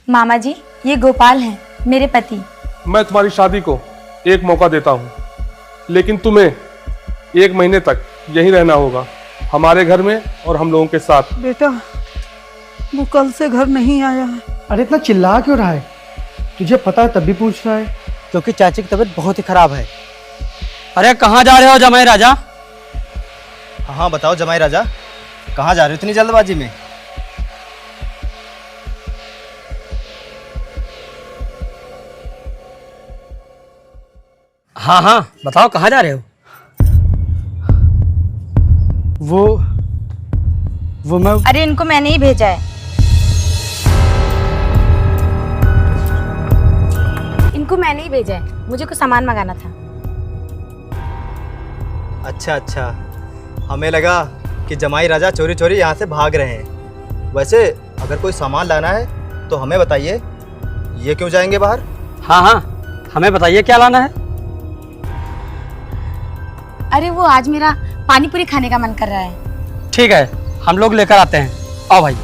मामा जी, ये गोपाल हैं, मेरे पति। मैं तुम्हारी शादी को एक मौका देता हूँ, लेकिन तुम्हें 1 महीने तक यहीं रहना होगा, हमारे घर में और हम लोगों के साथ। बेटा, वो कल से घर नहीं आया है। अरे इतना चिल्ला क्यों रहा है? तुझे पता है तब भी पूछ रहा है? क्योंकि चाची की तबीयत बहुत ही खराब है। अरे कहाँ जा रहे हो जमाई राजा? हाँ बताओ जमाई राजा, कहाँ जा रहे हो इतनी जल्दबाजी में? हाँ हाँ बताओ कहाँ जा रहे हो? वो मैं अरे इनको मैंने ही भेजा है। इनको मैंने ही भेजा है, मुझे कुछ सामान मंगाना था। अच्छा, हमें लगा कि जमाई राजा चोरी चोरी यहाँ से भाग रहे हैं। वैसे अगर कोई सामान लाना है तो हमें बताइए, ये क्यों जाएंगे बाहर? हाँ हाँ हमें बताइए क्या लाना है। अरे वो आज मेरा पानी पूरी खाने का मन कर रहा है। ठीक है, हम लोग लेकर आते हैं। आओ भाई।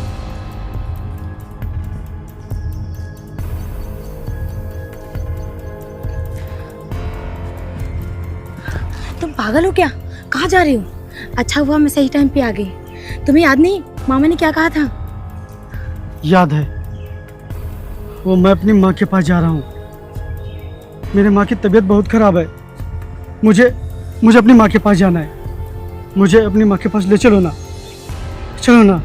तुम पागल हो क्या? कहाँ जा रही हो? अच्छा हुआ मैं सही टाइम पे आ गई। तुम्हें याद नहीं मामा ने क्या कहा था? याद है, वो मैं अपनी माँ के पास जा रहा हूँ। मेरे माँ की तबीयत बहुत खराब है। मुझे अपनी माँ के पास जाना है। मुझे अपनी माँ के पास ले चलो ना, चलो ना।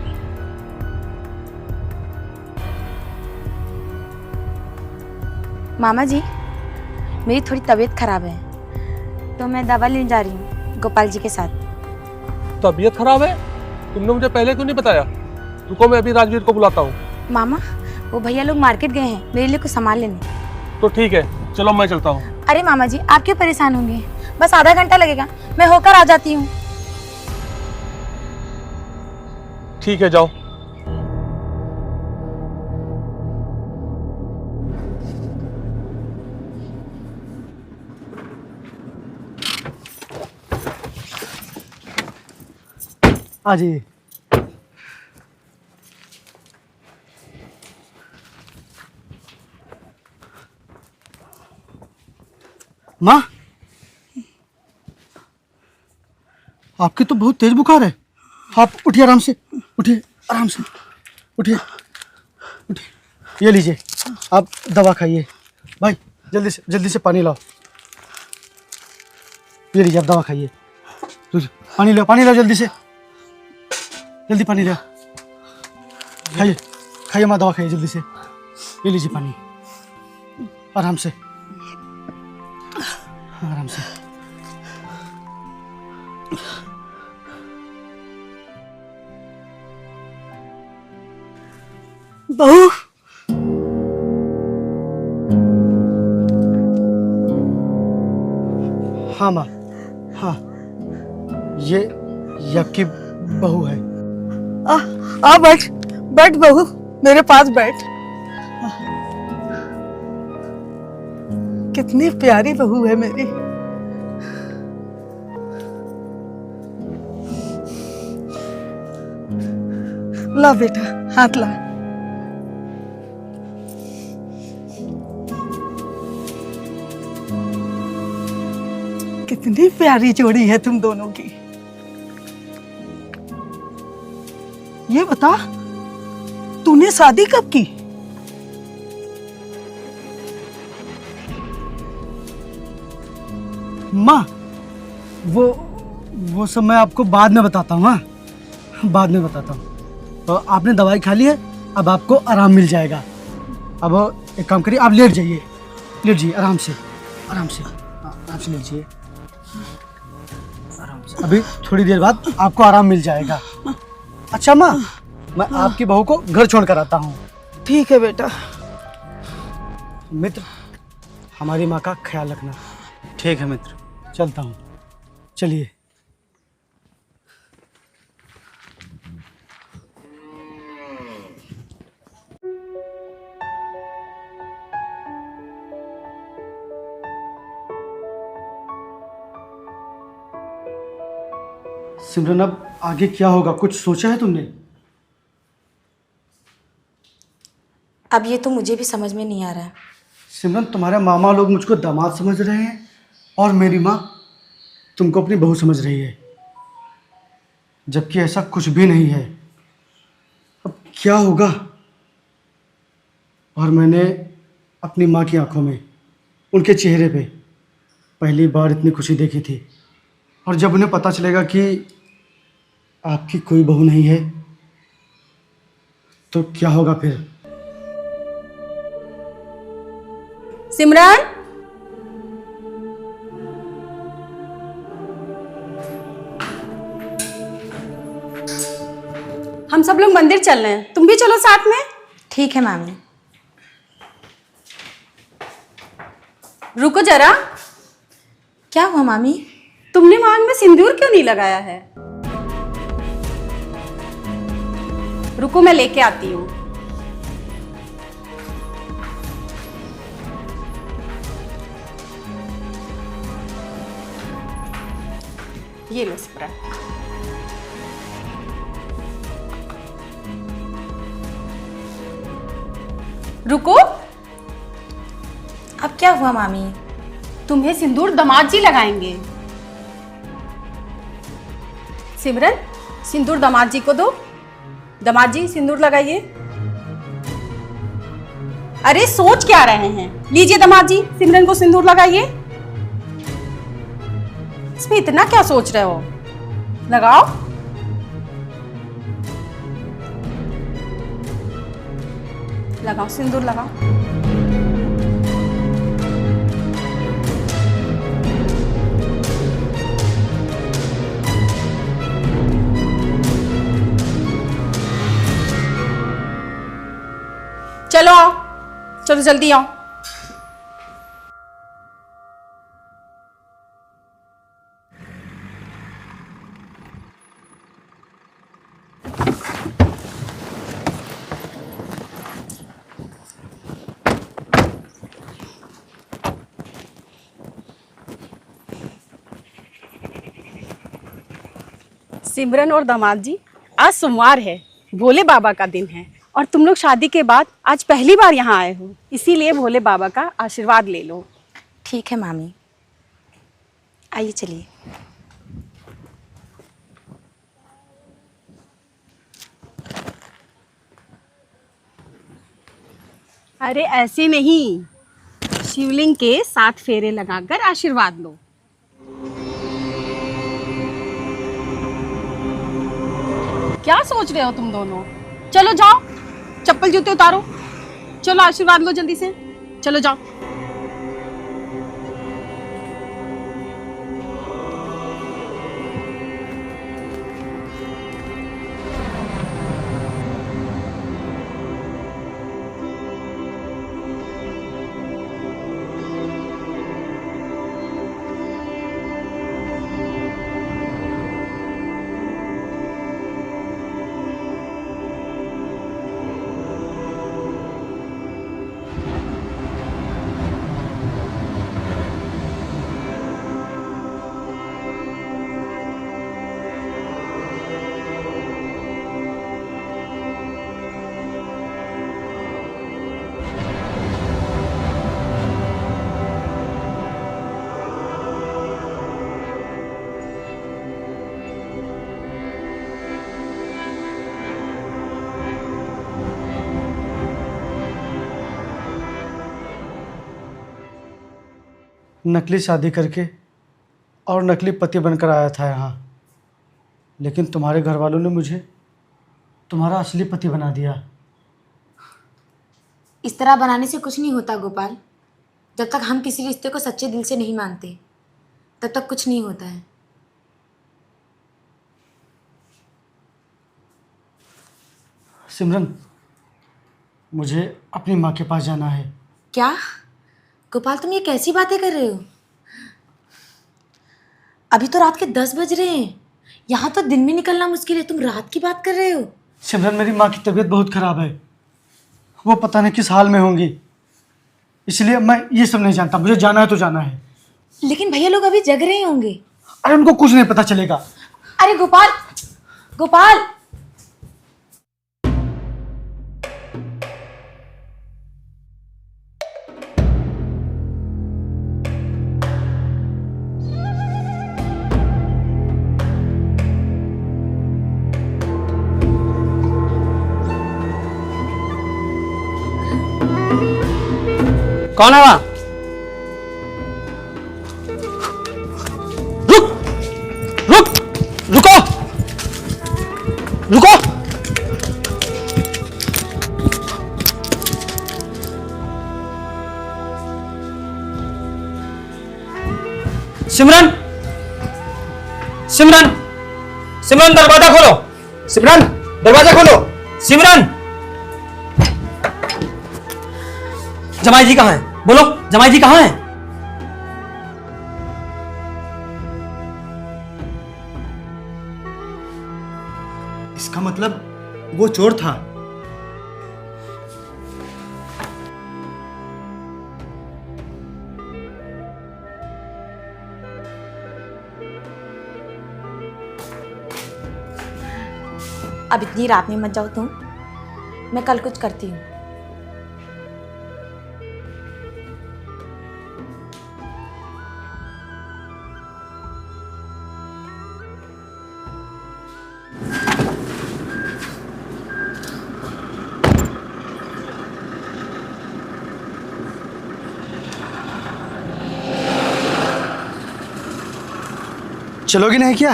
मामा जी, मेरी थोड़ी तबीयत खराब है तो मैं दवा लेने जा रही हूँ गोपाल जी के साथ। तबीयत खराब है? तुमने मुझे पहले क्यों नहीं बताया? रुको, मैं अभी राजवीर को बुलाता हूँ। मामा, वो भैया लोग मार्केट गए हैं मेरे लिए कुछ सामान लेने। तो ठीक है, चलो मैं चलता हूँ। अरे मामा जी, आप क्यों परेशान होंगे? बस आधा घंटा लगेगा, मैं होकर आ जाती हूँ। ठीक है, जाओ। आ जाइए। माँ, आपकी तो बहुत तेज बुखार है। आप उठिए, आराम से उठिए, आराम से उठिए, उठिए। ये लीजिए, आप दवा खाइए। भाई जल्दी से पानी लाओ। ये लीजिए, आप दवा खाइए। पानी लाओ जल्दी से, जल्दी पानी लाओ। खाइए माँ, दवा खाइए जल्दी से। ये लीजिए पानी, आराम से, आराम से। बहू, हाँ माँ, हाँ, ये आपकी बहू है। आ बैठ बहू, मेरे पास बैठ। कितनी प्यारी बहू है मेरी। ला बेटा, हाथ ला। कितनी प्यारी जोड़ी है तुम दोनों की। ये बता, तूने शादी कब की? माँ, वो सब मैं आपको बाद में बताता हूँ। हाँ, बाद में बताता हूँ। तो आपने दवाई खा ली है, अब आपको आराम मिल जाएगा। अब एक काम करिए, आप लेट जाइए आराम से, आराम से लेट जाइए, आराम से। अभी थोड़ी देर बाद आपको आराम मिल जाएगा। अच्छा माँ, मैं आपकी बहू को घर छोड़ कर आता हूँ। ठीक है बेटा। मित्र, हमारी माँ का ख्याल रखना। ठीक है मित्र। चलता हूँ, चलिए। सिमरन, अब आगे क्या होगा, कुछ सोचा है तुमने? अब ये तो मुझे भी समझ में नहीं आ रहा है। सिमरन, तुम्हारे मामा लोग मुझको दामाद समझ रहे हैं और मेरी माँ तुमको अपनी बहू समझ रही है, जबकि ऐसा कुछ भी नहीं है। अब क्या होगा? और मैंने अपनी माँ की आंखों में, उनके चेहरे पे पहली बार इतनी खुशी देखी थी। और जब उन्हें पता चलेगा कि आपकी कोई बहू नहीं है तो क्या होगा फिर? सिमरन, हम सब लोग मंदिर चल रहे हैं, तुम भी चलो साथ में। ठीक है मामी। रुको जरा, क्या हुआ मामी? तुमने मांग में सिंदूर क्यों नहीं लगाया है? रुको, मैं लेके आती हूँ। ये लो सिमरन। रुको, अब क्या हुआ मामी? तुम्हें सिंदूर दामाद जी लगाएंगे। सिमरन, सिंदूर दामाद जी को दो। दामाद जी सिंदूर लगाइए। अरे सोच क्या रहे हैं? लीजिए दामाद जी, सिमरन को सिंदूर लगाइए। इसमें इतना क्या सोच रहे हो? लगाओ। लगाओ सिंदूर लगाओ। चलो आओ, चलो जल्दी आओ। सिमरन और दामाद जी, आज सोमवार है, भोले बाबा का दिन है और तुम लोग शादी के बाद आज पहली बार यहाँ आए हो, इसीलिए भोले बाबा का आशीर्वाद ले लो। ठीक है मामी, आइए चलिए। अरे ऐसे नहीं, शिवलिंग के 7 फेरे लगाकर आशीर्वाद लो। क्या सोच रहे हो तुम दोनों? चलो जाओ, चप्पल जूते उतारो, चलो आशीर्वाद लो जल्दी से, चलो जाओ। नकली शादी करके और नकली पति बनकर आया था यहाँ, लेकिन तुम्हारे घर वालों ने मुझे तुम्हारा असली पति बना दिया। इस तरह बनाने से कुछ नहीं होता गोपाल। जब तक हम किसी रिश्ते को सच्चे दिल से नहीं मानते तब तक कुछ नहीं होता है। सिमरन, मुझे अपनी माँ के पास जाना है। क्या गोपाल, तुम ये कैसी बातें कर रहे हो? अभी तो रात के 10 बज रहे हैं। यहाँ तो दिन में निकलना मुश्किल है, तुम रात की बात कर रहे हो? सिमरन, मेरी माँ की तबीयत बहुत ख़राब है, वो पता नहीं किस हाल में होंगी, इसलिए मैं ये सब नहीं जानता। मुझे जाना है तो जाना है। लेकिन भैया लोग अभी जग रहे होंगे। अरे उनको कुछ नहीं पता चलेगा। अरे गोपाल, गोपाल कौन है वहां? रुक रुक रुको रुको। सिमरन सिमरन सिमरन दरवाजा खोलो। सिमरन दरवाजा खोलो। सिमरन, जमाई जी कहाँ हैं? बोलो, जमाई जी कहाँ हैं? इसका मतलब वो चोर था। अब इतनी रात में मत जाओ तुम, मैं कल कुछ करती हूँ। चलोगी नहीं क्या?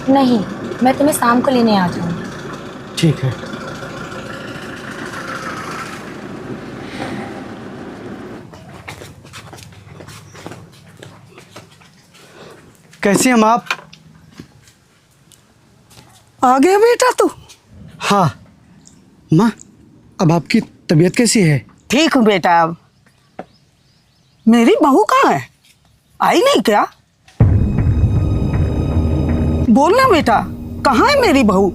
नहीं, मैं तुम्हें शाम को लेने आ जाऊंगी। ठीक है। कैसी हम आप? आ गया बेटा तू? हाँ माँ, अब आपकी तबीयत कैसी है? ठीक हूँ बेटा। अब मेरी बहू कहाँ है? आई नहीं क्या? बोलना बेटा, कहाँ है मेरी बहू?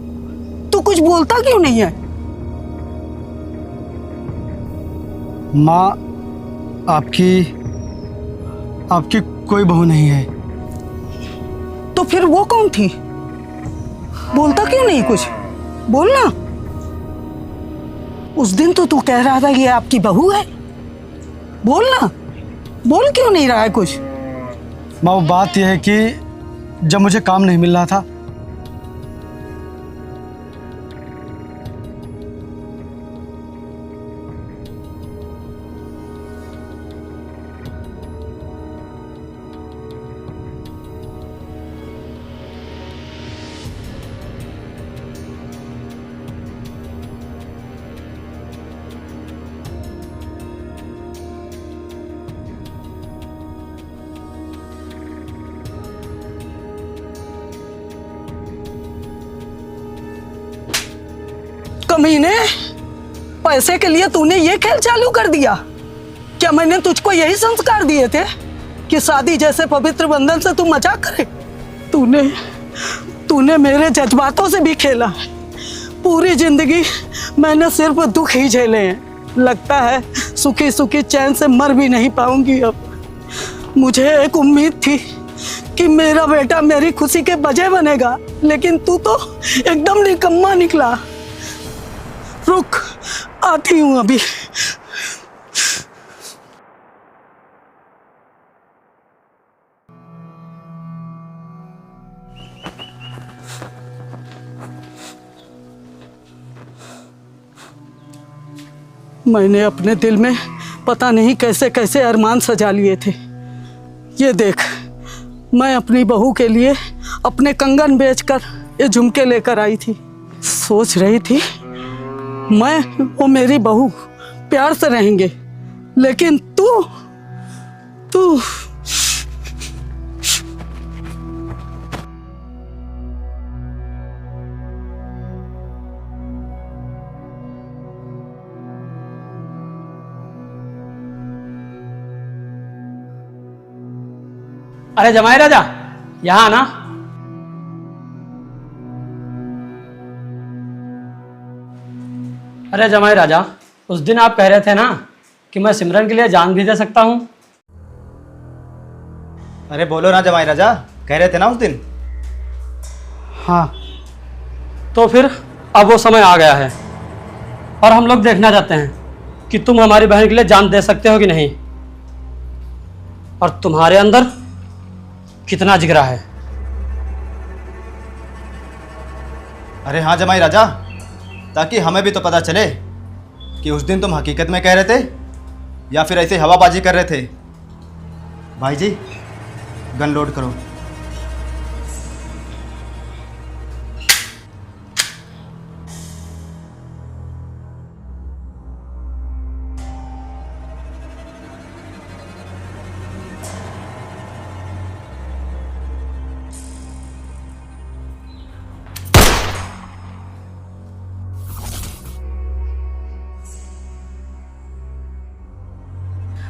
तू कुछ बोलता क्यों नहीं है? माँ, आपकी कोई बहू नहीं है। तो फिर वो कौन थी? बोलता क्यों नहीं कुछ? बोलना। उस दिन तो तू कह रहा था ये आपकी बहू है। बोलना, बोल क्यों नहीं रहा है कुछ? माँ, वो बात यह है कि जब मुझे काम नहीं मिल रहा था कमीने, पैसे के लिए तूने ये खेल चालू कर दिया? क्या मैंने तुझको यही संस्कार दिए थे कि शादी जैसे पवित्र बंधन से तू मजाक करे? तूने मेरे जज्बातों से भी खेला है। पूरी जिंदगी मैंने सिर्फ दुख ही झेले हैं। लगता है सुखी सुखी चैन से मर भी नहीं पाऊंगी अब। मुझे एक उम्मीद थी कि मेरा बेटा मेरी खुशी के वजह बनेगा, लेकिन तू तो एकदम निकम्मा निकला। रुक, आती हूँ अभी। मैंने अपने दिल में पता नहीं कैसे कैसे अरमान सजा लिए थे। ये देख, मैं अपनी बहू के लिए अपने कंगन बेचकर ये झुमके लेकर आई थी। सोच रही थी मैं वो मेरी बहू प्यार से रहेंगे, लेकिन तू अरे जमाई राजा, यहाँ आना। अरे जमाई राजा, उस दिन आप कह रहे थे ना कि मैं सिमरन के लिए जान भी दे सकता हूँ। अरे बोलो ना जमाई राजा, कह रहे थे ना उस दिन। हाँ, तो फिर अब वो समय आ गया है और हम लोग देखना चाहते हैं कि तुम हमारी बहन के लिए जान दे सकते हो कि नहीं, और तुम्हारे अंदर कितना जिगरा है। अरे हाँ जमाई राजा, ताकि हमें भी तो पता चले कि उस दिन तुम हकीकत में कह रहे थे या फिर ऐसे हवाबाजी कर रहे थे? भाई जी, गन लोड करो।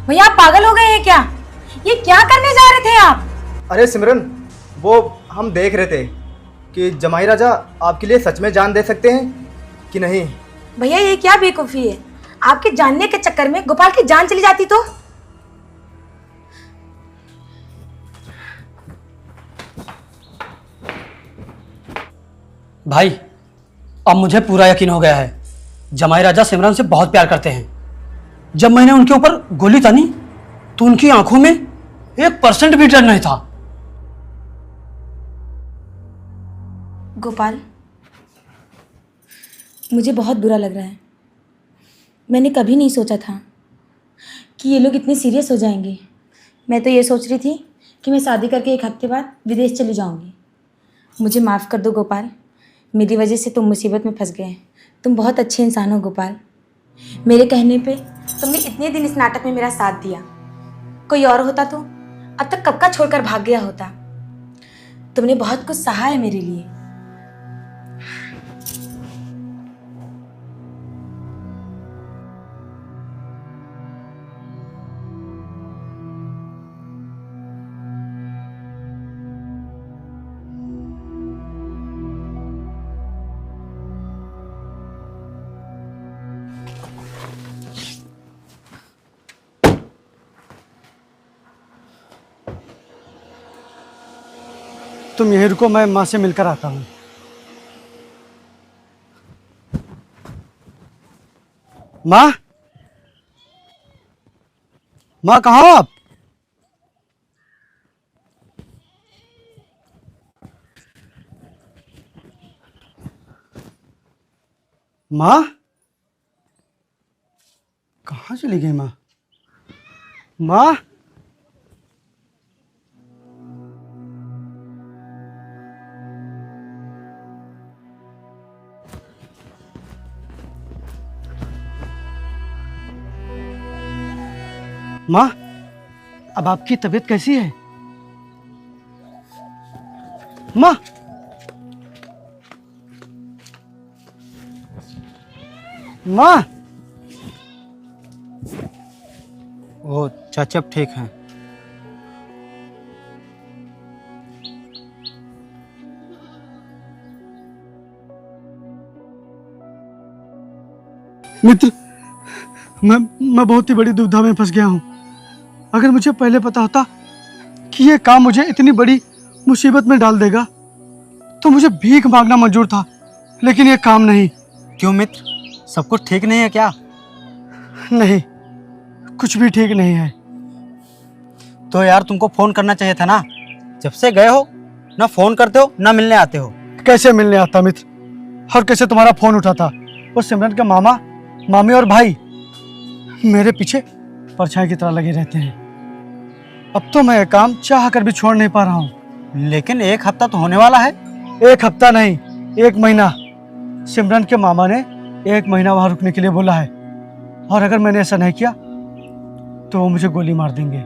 भैया आप पागल हो गए हैं क्या? ये क्या करने जा रहे थे आप? अरे सिमरन, वो हम देख रहे थे कि जमाई राजा आपके लिए सच में जान दे सकते हैं कि नहीं। भैया ये क्या बेवकूफ़ी है? आपके जानने के चक्कर में गोपाल की जान चली जाती तो? भाई अब मुझे पूरा यकीन हो गया है, जमाई राजा सिमरन से बहुत प्यार करते हैं। जब मैंने उनके ऊपर गोली तानी तो उनकी आंखों में 1% भी डर नहीं था। गोपाल, मुझे बहुत बुरा लग रहा है। मैंने कभी नहीं सोचा था कि ये लोग इतने सीरियस हो जाएंगे। मैं तो ये सोच रही थी कि मैं शादी करके 1 हफ्ते बाद विदेश चली जाऊंगी। मुझे माफ़ कर दो गोपाल, मेरी वजह से तुम मुसीबत में फंस गए। तुम बहुत अच्छे इंसान हो गोपाल। मेरे कहने पे तुमने इतने दिन इस नाटक में मेरा साथ दिया। कोई और होता तो अब तक कब का छोड़कर भाग गया होता। तुमने बहुत कुछ सहा है मेरे लिए। तुम यहीं रुको, मैं माँ से मिलकर आता हूँ। माँ, माँ कहाँ हो आप? माँ कहाँ चली गई माँ? माँ, माँ अब आपकी तबीयत कैसी है? माँ, माँ। वो चाचा अब ठीक हैं। मित्र, मैं बहुत ही बड़ी दुविधा में फंस गया हूँ। अगर मुझे पहले पता होता कि ये काम मुझे इतनी बड़ी मुसीबत में डाल देगा तो मुझे भीख मांगना मंजूर था, लेकिन ये काम नहीं। क्यों मित्र, सब कुछ ठीक नहीं है क्या? नहीं, कुछ भी ठीक नहीं है। तो यार तुमको फोन करना चाहिए था ना। जब से गए हो ना फोन करते हो ना मिलने आते हो। कैसे मिलने आता मित्र, और कैसे तुम्हारा फोन उठाता? वो सिमरन के मामा, मामी और भाई मेरे पीछे परछाई की तरह लगे रहते हैं। अब तो मैं ये काम चाह कर भी छोड़ नहीं पा रहा हूँ। लेकिन 1 हफ्ता तो होने वाला है। 1 हफ्ता नहीं, 1 महीना। सिमरन के मामा ने 1 महीना वहां रुकने के लिए बोला है, और अगर मैंने ऐसा नहीं किया तो वो मुझे गोली मार देंगे।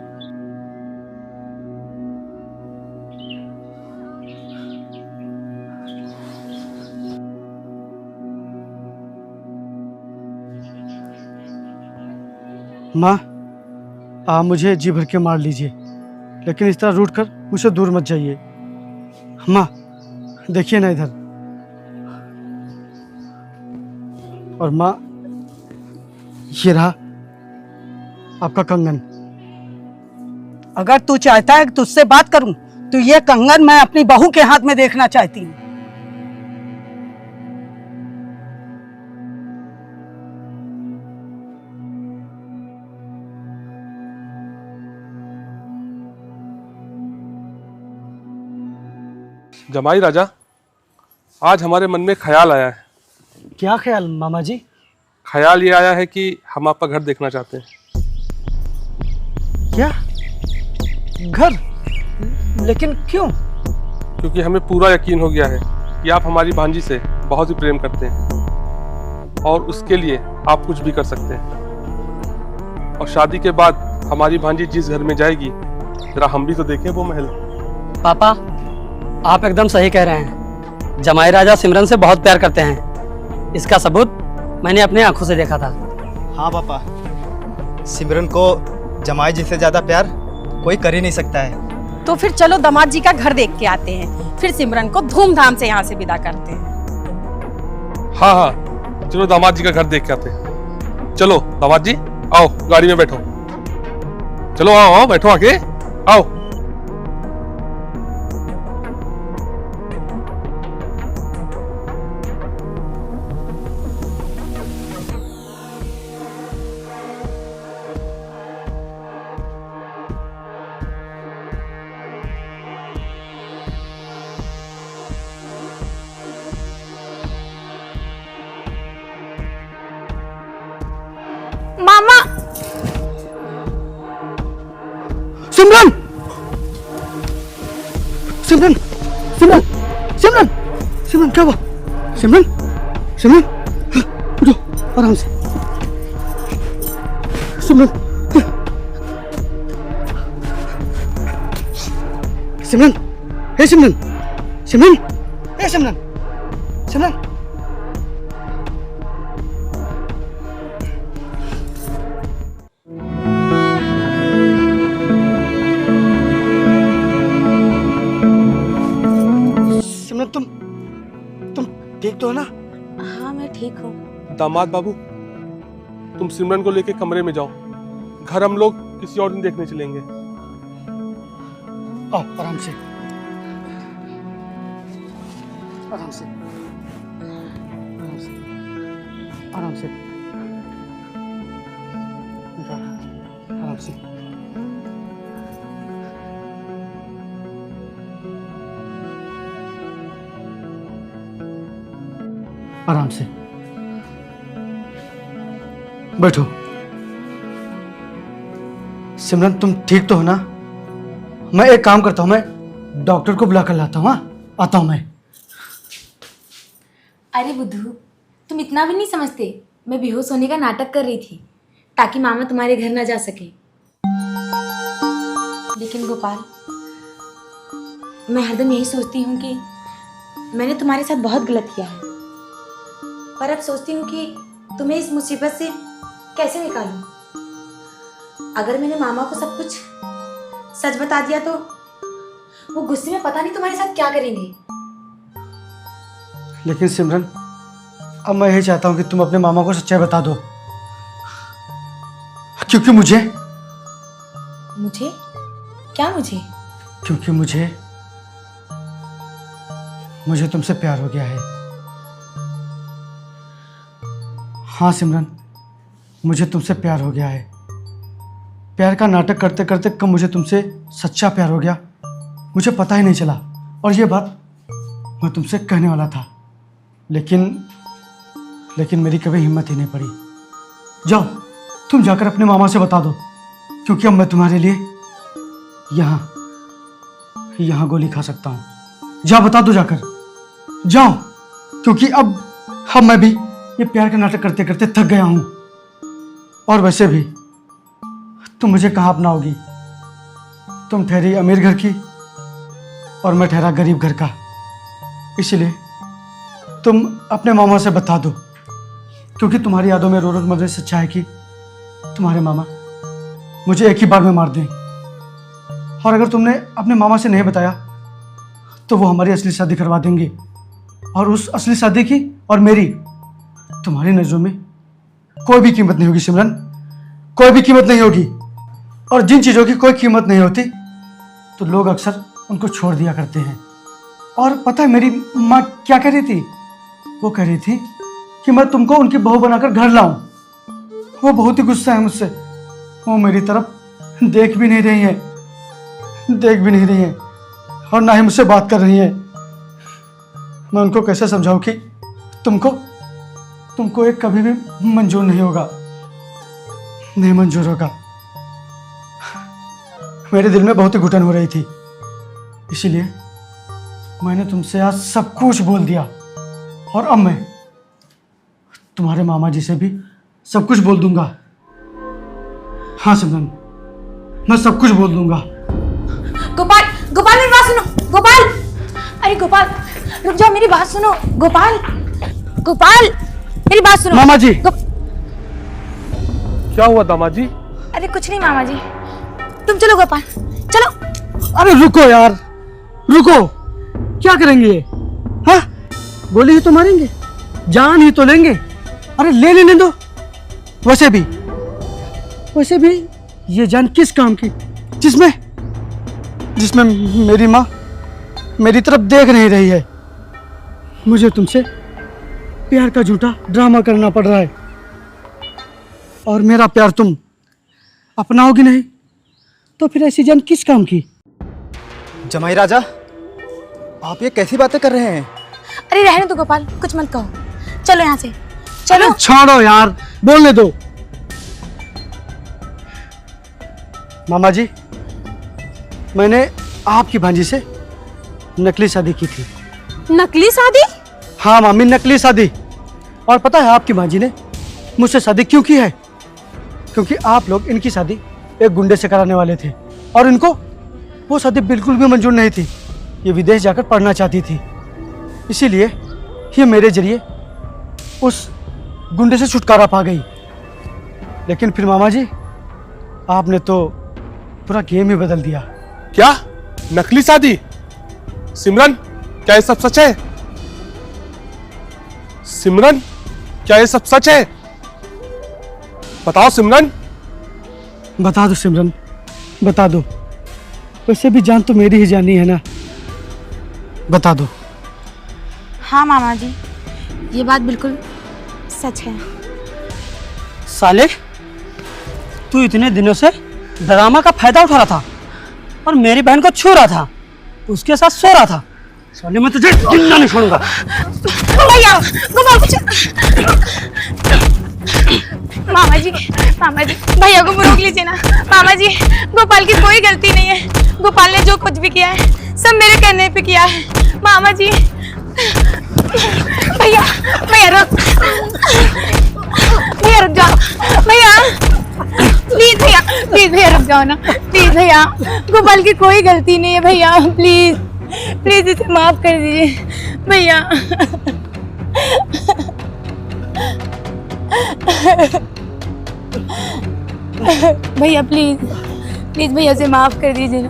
माँ, आप मुझे जी भर के मार लीजिए, लेकिन इस तरह रूठ कर मुझसे दूर मत जाइए। माँ देखिए ना इधर। और माँ, ये रहा आपका कंगन। अगर तू चाहता है कि तुझसे बात करूं तो ये कंगन मैं अपनी बहू के हाथ में देखना चाहती हूँ। जमाई राजा, आज हमारे मन में ख्याल आया है। क्या ख्याल मामा जी? ख्याल ये आया है कि हम आपका घर देखना चाहते हैं। घर? लेकिन क्यों? क्योंकि हमें पूरा यकीन हो गया है कि आप हमारी भांजी से बहुत ही प्रेम करते हैं और उसके लिए आप कुछ भी कर सकते हैं। और शादी के बाद हमारी भांजी जिस घर में जाएगी, जरा हम भी तो देखें वो महल। पापा, आप एकदम सही कह रहे हैं। जमाई राजा सिमरन से बहुत प्यार करते हैं। इसका सबूत मैंने अपने आंखों से देखा था। हाँ पापा, सिमरन को जमाई जी से ज़्यादा प्यार कोई कर ही नहीं सकता है। तो फिर चलो दामाद जी का घर देख के आते हैं, फिर सिमरन को धूमधाम से यहाँ से विदा करते हैं। हाँ हाँ, चलो दामाद जी का घर देख के आते हैं। चलो दामाद जी, आओ गाड़ी में बैठो। चलो आओ आओ, बैठो आके, आओ। मामा, सिमरन, सिमरन, सिमरन, सिमरन, सिमरन, क्या हुआ? सिमरन, सिमरन, उठो आराम से। सिमरन, सिमरन, हे सिमरन, सिमरन, हे सिमरन, सिमरन। सिमरन, तुम ठीक तो हो ना? हाँ मैं ठीक हूँ। दामाद बाबू, तुम सिमरन को लेके कमरे में जाओ। घर हम लोग किसी और दिन देखने चलेंगे। आओ आराम से, आराम से, आराम से, आराम से, आराम से। आराम से बैठो। सिमरन, तुम ठीक तो हो ना? मैं एक काम करता हूं, मैं डॉक्टर को बुला कर लाता हूँ। हाँ, आता हूं मैं। अरे बुद्धू, तुम इतना भी नहीं समझते। मैं बेहोश होने का नाटक कर रही थी ताकि मामा तुम्हारे घर ना जा सके। लेकिन गोपाल, मैं हरदम यही सोचती हूँ कि मैंने तुम्हारे साथ बहुत गलत किया है, पर अब सोचती हूँ कि तुम्हें इस मुसीबत से कैसे निकालूं। अगर मैंने मामा को सब कुछ सच बता दिया तो वो गुस्से में पता नहीं तुम्हारे साथ क्या करेंगे। लेकिन सिमरन, अब मैं यही चाहता हूं कि तुम अपने मामा को सच्चाई बता दो, क्योंकि मुझे क्या मुझे क्योंकि मुझे तुमसे प्यार हो गया है। हाँ सिमरन, मुझे तुमसे प्यार हो गया है। प्यार का नाटक करते करते कब मुझे तुमसे सच्चा प्यार हो गया मुझे पता ही नहीं चला। और ये बात मैं तुमसे कहने वाला था, लेकिन मेरी कभी हिम्मत ही नहीं पड़ी। जाओ, तुम जाकर अपने मामा से बता दो, क्योंकि अब मैं तुम्हारे लिए यहाँ गोली खा सकता हूँ। जाओ, बता दो जाकर, जाओ, क्योंकि अब मैं भी ये प्यार का नाटक करते करते थक गया हूँ। और वैसे भी तुम मुझे कहाँ अपनाओगी? तुम ठहरी अमीर घर की और मैं ठहरा गरीब घर का। इसलिए तुम अपने मामा से बता दो, क्योंकि तुम्हारी यादों में रो रो मर सच्चा है कि तुम्हारे मामा मुझे एक ही बार में मार दें। और अगर तुमने अपने मामा से नहीं बताया तो वो हमारी असली शादी करवा देंगे, और उस असली शादी की और मेरी तुम्हारी नज़रों में कोई भी कीमत नहीं होगी सिमरन, कोई भी कीमत नहीं होगी। और जिन चीज़ों की कोई कीमत नहीं होती तो लोग अक्सर उनको छोड़ दिया करते हैं। और पता है मेरी माँ क्या कह रही थी? वो कह रही थी कि मैं तुमको उनकी बहू बनाकर घर लाऊं। वो बहुत ही गुस्सा है मुझसे। वो मेरी तरफ देख भी नहीं रही है और ना ही मुझसे बात कर रही है। मैं उनको कैसे समझाऊं कि तुमको एक कभी भी मंजूर नहीं होगा, नहीं मंजूर होगा। मेरे दिल में बहुत ही घुटन हो रही थी, इसीलिए मैंने तुमसे आज सब कुछ बोल दिया। और अब मैं तुम्हारे मामा जी से भी सब कुछ बोल दूंगा। हाँ सिमरन, मैं सब कुछ बोल दूंगा। गोपाल, गोपाल मेरी बात सुनो। गोपाल, अरे गोपाल रुक जाओ, मेरी बात सुनो। गोपाल, गोपाल मेरी बात सुनो। मामा जी। क्या हुआ दामाद जी? अरे कुछ नहीं मामा जी, तुम चलो गोपाल, चलो। अरे रुको यार, रुको। क्या करेंगे ये? हाँ, गोली ही तो मारेंगे, जान ही तो लेंगे। अरे ले लेने दो। वैसे भी ये जान किस काम की, जिसमें मेरी माँ मेरी तरफ देख नहीं रही है। मुझे तुमसे प्यार का झूठा ड्रामा करना पड़ रहा है, और मेरा प्यार तुम अपनाओगी नहीं, तो फिर ऐसी जान किस काम की? जमाई राजा, आप ये कैसी बातें कर रहे हैं? अरे रहने दो गोपाल, कुछ मत कहो, चलो यहाँ से, चलो। छोड़ो यार, बोलने दो। मामा जी, मैंने आपकी भांजी से नकली शादी की थी। नकली शादी? हाँ मामी, नकली शादी। और पता है आपकी भांजी ने मुझसे शादी क्यों की है? क्योंकि आप लोग इनकी शादी एक गुंडे से कराने वाले थे, और इनको वो शादी बिल्कुल भी मंजूर नहीं थी। ये विदेश जाकर पढ़ना चाहती थी, इसीलिए ये मेरे जरिए उस गुंडे से छुटकारा पा गई। लेकिन फिर मामा जी, आपने तो पूरा गेम ही बदल दिया। क्या नकली शादी? सिमरन, क्या ये सब सच है? सिमरन, क्या ये सब सच है? बताओ सिमरन। बता दो सिमरन, बता दो। वैसे भी जान तो मेरी ही जानी है ना, बता दो। हाँ मामा जी, ये बात बिल्कुल सच है। साले, तू इतने दिनों से ड्रामा का फायदा उठा रहा था और मेरी बहन को छू रहा था, उसके साथ सो रहा था। साले, मैं तुझे जिंदा नहीं छोड़ूंगा। भैया गोपाल कुछ, मामा जी भैया को रोक लीजिए ना। मामा जी, गोपाल की कोई गलती नहीं है। गोपाल ने जो कुछ भी किया है सब मेरे कहने पे किया है। मामा जी, भैया रुक, भैया रुक जाओ, भैया प्लीज भैया रुक जाओ ना, प्लीज भैया। गोपाल की कोई गलती नहीं है भैया, प्लीज इसे माफ कर दीजिए भैया। भैया प्लीज भैया से माफ कर दीजिए ना।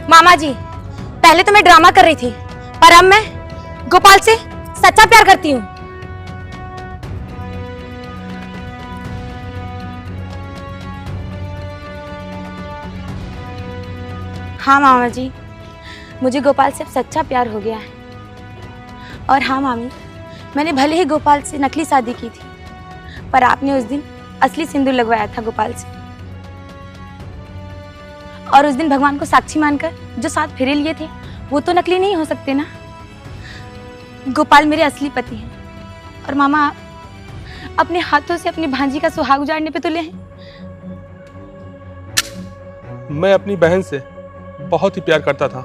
मामा जी, पहले तो मैं ड्रामा कर रही थी, पर अब मैं गोपाल से सच्चा प्यार करती हूँ। हाँ मामा जी, मुझे गोपाल से सच्चा प्यार हो गया है। और हाँ मामी, मैंने भले ही गोपाल से नकली शादी की थी, पर आपने उस दिन असली सिंदूर लगवाया था गोपाल से। और उस दिन भगवान को साक्षी मानकर जो 7 फेरे लिए थे, वो तो नकली नहीं हो सकते ना। गोपाल मेरे असली पति हैं। और मामा, आप अपने हाथों से अपनी भांजी का सुहाग उजाड़ने पे तुले हैं। मैं अपनी बहन से बहुत ही प्यार करता था,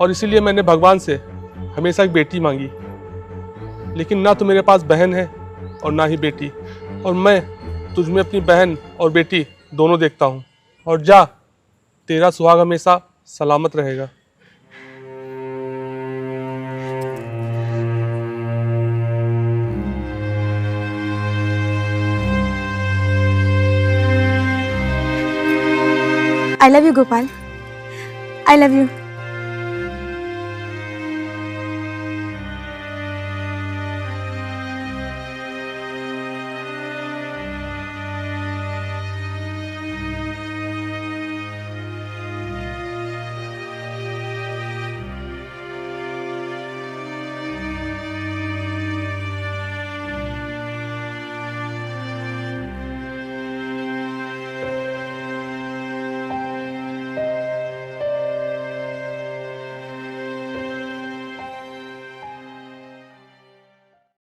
और इसीलिए मैंने भगवान से हमेशा एक बेटी मांगी। लेकिन ना तो मेरे पास बहन है और ना ही बेटी, और मैं तुझमें अपनी बहन और बेटी दोनों देखता हूँ। और जा, तेरा सुहाग हमेशा सलामत रहेगा। I love you Gopal, I love you।